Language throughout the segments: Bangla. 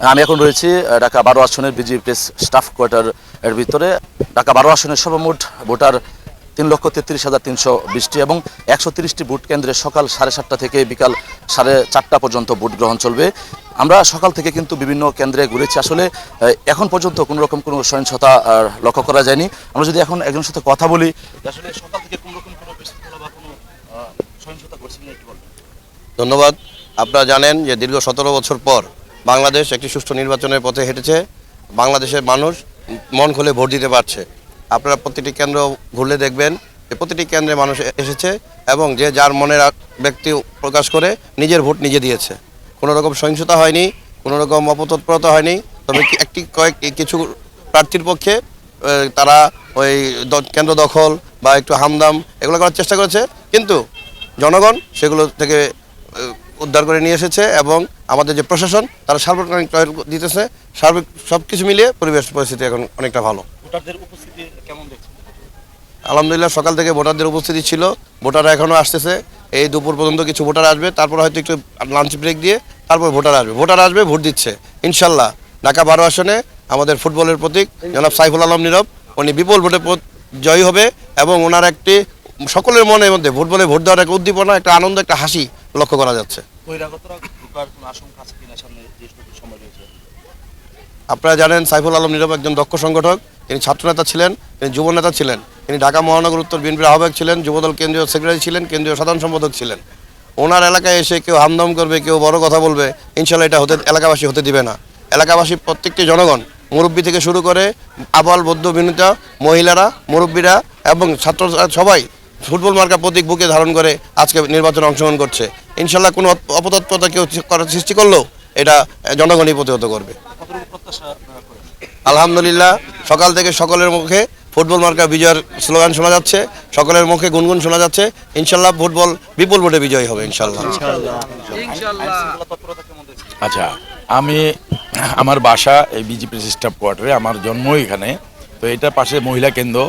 আমি এখন রয়েছি ঢাকা 12 আসনের বিজিবি প্রেস স্টাফ কোয়ার্টার এর ভিতরে। ঢাকা 12 আসনের সর্বমোট ভোটার 3,33,320টি এবং 130টি ভোট কেন্দ্রে সকাল 7:30 থেকে বিকাল 4:30 পর্যন্ত ভোট গ্রহণ চলবে। আমরা সকাল থেকে কিন্তু বিভিন্ন কেন্দ্রে ঘুরেছি, আসলে এখন পর্যন্ত কোনো রকম কোনো সহিংসতা লক্ষ্য করা যায়নি। আমরা যদি এখন একজনের সাথে কথা বলি, আসলে সকাল থেকে কোনো রকম কোনো বিশৃঙ্খলা বা কোনো সহিংসতা ঘটছে কিনা একটু বলবেন। ধন্যবাদ। আপনারা জানেন যে দীর্ঘ 17 বছর পর বাংলাদেশ একটি সুষ্ঠু নির্বাচনের পথে হেঁটেছে। বাংলাদেশের মানুষ মন খুলে ভোট দিতে পারছে। আপনারা প্রতিটি কেন্দ্র ঘুরলে দেখবেন যে প্রতিটি কেন্দ্রে মানুষ এসেছে এবং যে যার মনের ব্যক্তি প্রকাশ করে নিজের ভোট নিজে দিয়েছে। কোনো রকম সহিংসতা হয়নি, কোনো রকম অপতৎপরতা হয়নি। তবে কিছু প্রার্থীর পক্ষে তারা ওই কেন্দ্র দখল বা একটু হামদাম এগুলো করার চেষ্টা করেছে, কিন্তু জনগণ সেগুলো থেকে উদ্ধার করে নিয়ে এসেছে এবং আমাদের যে প্রশাসন তারা সার্বক্ষণিক টহল দিতেছে। সার্বিক সব কিছু মিলিয়ে পরিবেশ পরিস্থিতি এখন অনেকটা ভালো। ভোটারদের উপস্থিতি কেমন দেখছেন? আলহামদুলিল্লাহ, সকাল থেকে ভোটারদের উপস্থিতি ছিল। ভোটাররা এখনও আসতেছে। এই দুপুর পর্যন্ত কিছু ভোটার আসবে, তারপর হয়তো একটু লাঞ্চ ব্রেক দিয়ে তারপর ভোটার আসবে ভোট দিচ্ছে ইনশাল্লাহ। ঢাকা 12 আসনে আমাদের ফুটবলের প্রতীক জনাব সাইফুল আলম নীরব, উনি বিপুল ভোটে জয়ী হবে এবং ওনার একটি সকলের মনের মধ্যে ফুটবলে ভোট দেওয়ার একটা উদ্দীপনা, একটা আনন্দ, একটা হাসি লক্ষ্য করা যাচ্ছে। আপনারা জানেন সাইফুল আলম নীরব একজন দক্ষ সংগঠক। তিনি ছাত্রনেতা ছিলেন, তিনি যুব নেতা ছিলেন, তিনি ঢাকা মহানগর উত্তর বিএনপির আহ্বায়ক ছিলেন, যুবদল কেন্দ্রীয় সেক্রেটারি ছিলেন, কেন্দ্রীয় সাধারণ সম্পাদক ছিলেন। ওনার এলাকায় এসে কেউ হামদাম করবে, কেউ বড় কথা বলবে, ইনশাল্লাহ এটা এলাকাবাসী হতে দিবে না। এলাকাবাসী প্রত্যেকটি জনগণ, মুরব্বী থেকে শুরু করে আবাল বৌদ্ধ বিনীতা, মহিলারা, মুরব্বীরা এবং ছাত্র সবাই ফুটবল মার্কা প্রতীক বুকে ধারণ করে আজকে নির্বাচনে অংশগ্রহণ করছে। ইনশাল্লাহ কোনো অপতৎপরতা কেউ করার সৃষ্টি করলেও এটা জনগণই প্রতিহত করবে। আলহামদুলিল্লাহ, সকাল থেকে সকলের মুখে ফুটবল মার্কা বিজয়ের স্লোগান শোনা যাচ্ছে, সকলের মুখে গুনগুন শোনা যাচ্ছে। ইনশাল্লাহ ফুটবল বিপুল ভোটে বিজয়ী হবে ইনশাল্লাহ। আচ্ছা, আমার বাসা এই বিজিপি স্টাফ কোয়ার্টারে, আমার জন্ম এখানে। তো এটার পাশে মহিলা কেন্দ্র,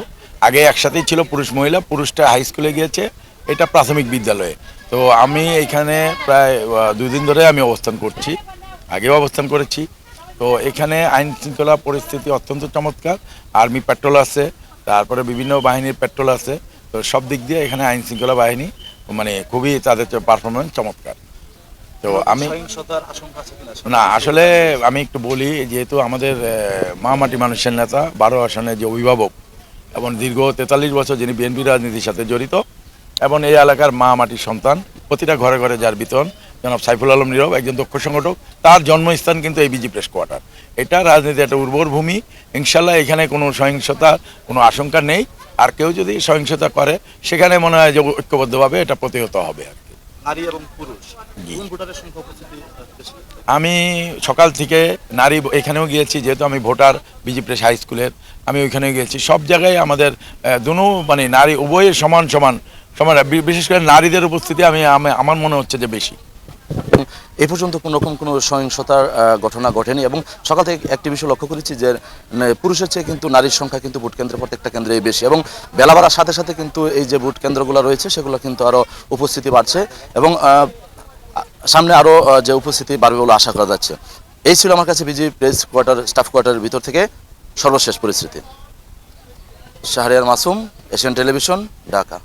আগে একসাথেই ছিল পুরুষ মহিলা, পুরুষটা হাই স্কুলে গিয়েছে, এটা প্রাথমিক বিদ্যালয়ে। তো আমি এখানে প্রায় 2 দিন ধরে আমি অবস্থান করছি, আগেও অবস্থান করেছি। তো এখানে আইন শৃঙ্খলা পরিস্থিতি অত্যন্ত চমৎকার। আর্মি পেট্রোল আছে, তারপরে বিভিন্ন বাহিনীর পেট্রোল আছে। তো সব দিক দিয়ে এখানে আইন শৃঙ্খলা বাহিনী মানে খুবই তাদের পারফরমেন্স চমৎকার। তো আমি না, আসলে আমি একটু বলি, যেহেতু আমাদের মাটি মানুষের নেতা 12 আসনের যে অভিভাবক এবং দীর্ঘ 43 বছর যিনি বিএনপি রাজনীতির সাথে জড়িত এবং এই এলাকার মাটির সন্তান, প্রতিটা ঘরে ঘরে যার বিতন, জনাব সাইফুল আলম নীরব একজন দক্ষ সংগঠক। তার জন্মস্থান কিন্তু এই বিজি প্রেস কোয়ার্টার। এটা রাজনীতি একটা উর্বর ভূমি। ইনশাল্লাহ এখানে কোনো সহিংসতা কোনো আশঙ্কা নেই। আর কেউ যদি সহিংসতা করে সেখানে মনে হয় যে ঐক্যবদ্ধভাবে এটা প্রতিহত হবে আর কি। নারী এবং পুরুষ ভোটারের সংখ্যা উপস্থিতি? আমি সকাল থেকে নারী এখানেও গিয়েছি, যেহেতু আমি ভোটার বিজি প্রেস হাই স্কুলের, আমি ওইখানেও গিয়েছি। সব জায়গায় আমাদের দুনো মানে নারী উভয়ের সমান সমান সমান, বিশেষ করে নারীদের উপস্থিতি আমার মনে হচ্ছে যে বেশি। এ পর্যন্ত কোনো রকম কোনো সহিংসতার ঘটনা ঘটেনি এবং সকাল থেকে একটি বিষয় লক্ষ্য করেছি যে পুরুষের চেয়ে কিন্তু নারীর সংখ্যা কিন্তু ভোট কেন্দ্রে প্রত্যেকটা কেন্দ্রেই বেশি এবং বেলা বাড়ার সাথে সাথে কিন্তু এই যে ভোট কেন্দ্রগুলো রয়েছে সেগুলো কিন্তু আরও উপস্থিতি বাড়ছে এবং সামনে আরও যে উপস্থিতি বাড়বে বলে আশা করা যাচ্ছে। এই ছিল আমার কাছে বিজি প্রেস কোয়ার্টার স্টাফ কোয়ার্টারের ভিতর থেকে সর্বশেষ পরিস্থিতি। Shahriar Masum, Asian television, Dhaka.